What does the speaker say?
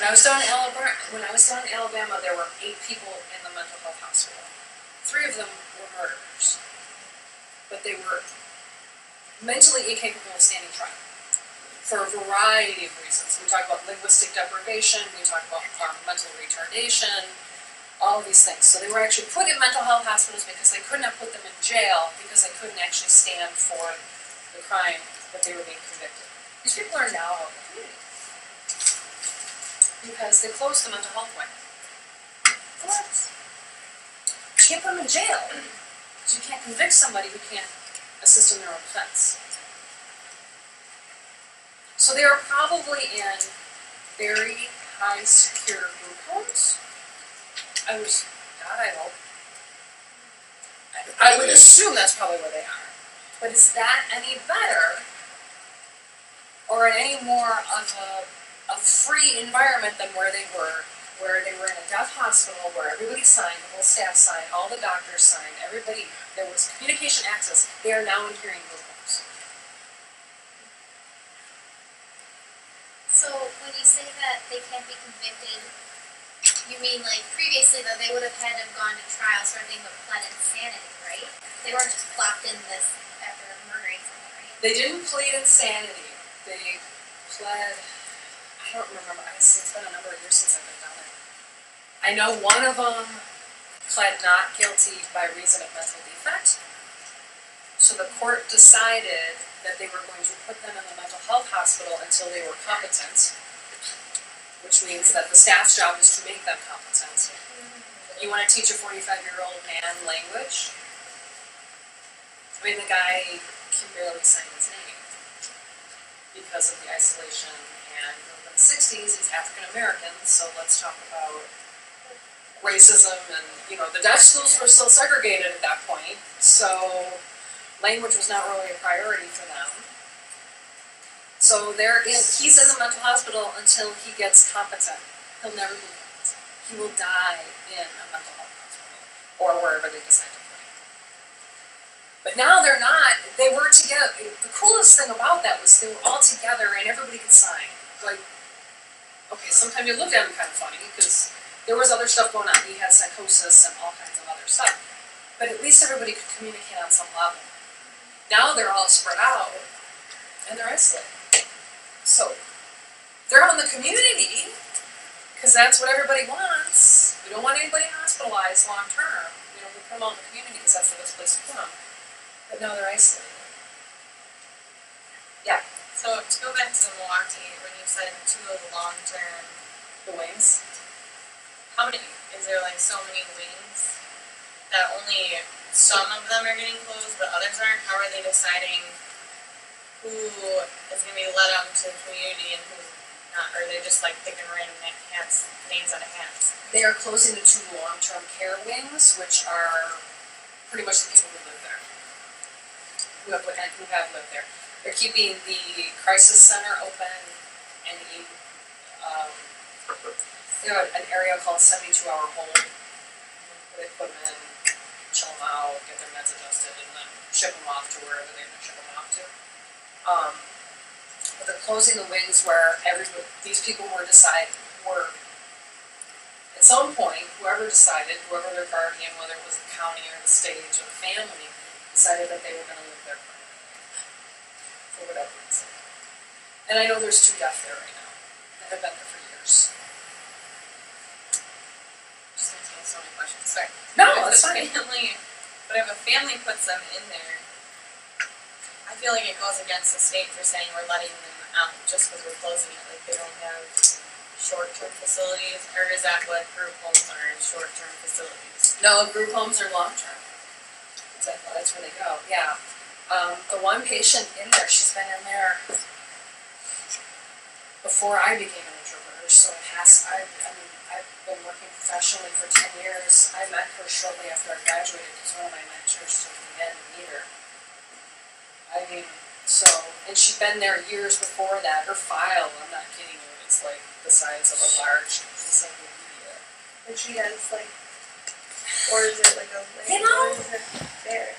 When I was down in Alabama, there were 8 people in the mental health hospital. 3 of them were murderers, but they were mentally incapable of standing trial for a variety of reasons. We talk about linguistic deprivation, we talk about mental retardation, all of these things. So they were actually put in mental health hospitals because they could not put them in jail because they couldn't actually stand for the crime that they were being convicted. These people are now out in the community because they closed the mental health wing. What? You can't put them in jail because you can't convict somebody who can't assist in their own defense. So they are probably in very high secure group homes. I hope. I would assume that's probably where they are. But is that any better or any more of a free environment than where they were in a deaf hospital where everybody signed, the whole staff signed, all the doctors signed, everybody, there was communication access. They are now in hearing group homes. So when you say that they can't be convicted, you mean like previously though they would have had to have gone to trial sort of thing but pled insanity, right? They weren't just plopped in this after murdering someone, right? They didn't plead insanity. They pled, I don't remember, it's been a number of years since I've been down there. I know one of them pled not guilty by reason of mental defect. So the court decided that they were going to put them in the mental health hospital until they were competent, which means that the staff's job is to make them competent. You want to teach a 45-year-old man language? I mean, the guy can barely sign his name because of the isolation, and in the 60s, he's African-American, so let's talk about racism, and, the deaf schools were still segregated at that point, so language was not really a priority for them. So he's in the mental hospital until he gets competent. He'll never be competent. He will die in a mental health hospital, or wherever they decide to put him. But now they're not, they were together. The coolest thing about that was they were all together and everybody could sign. Like, okay, sometimes you looked at him kind of funny because there was other stuff going on. He had psychosis and all kinds of other stuff. But at least everybody could communicate on some level. Now they're all spread out and they're isolated. So they're out in the community because that's what everybody wants. We don't want anybody hospitalized long term. We put them out in the community because that's the best place to put them. But now they're isolated. Yeah. So to go back to the Milwaukee, when you said 2 of the long-term, The wings. how many, is there like so many wings that only some of them are getting closed but others aren't? How are they deciding who is going to be let out into the community and who's not? Or are they just like picking random names out of hats? They are closing the 2 long-term care wings, which are pretty much the people who live there, who have lived there. They're keeping the crisis center open, and they have an area called 72-hour hold. They put them in, chill them out, get their meds adjusted, and then ship them off to wherever they're going to ship them off to. But they're closing the wings where these people were at some point, whoever their guardian, whether it was the county or the state or the family, decided that they were going to live there permanently for whatever reason. And I know there's 2 deaf there right now that have been there for years. Just asking so many questions. Sorry. No, that's fine. But if a family puts them in there, I feel like it goes against the state for saying we're letting them out just because we're closing it. Like they don't have short-term facilities, or is that what group homes are, in short-term facilities? No, group homes are long-term. That's where they go, yeah. The one patient in there, she's been in there before I became an interpreter, so I've been working professionally for 10 years. I met her shortly after I graduated because one of my mentors took me in to meet her. And she'd been there years before that. Her file, I'm not kidding you, it's like the size of a large encyclopedia. And she has or is it like a You know, there?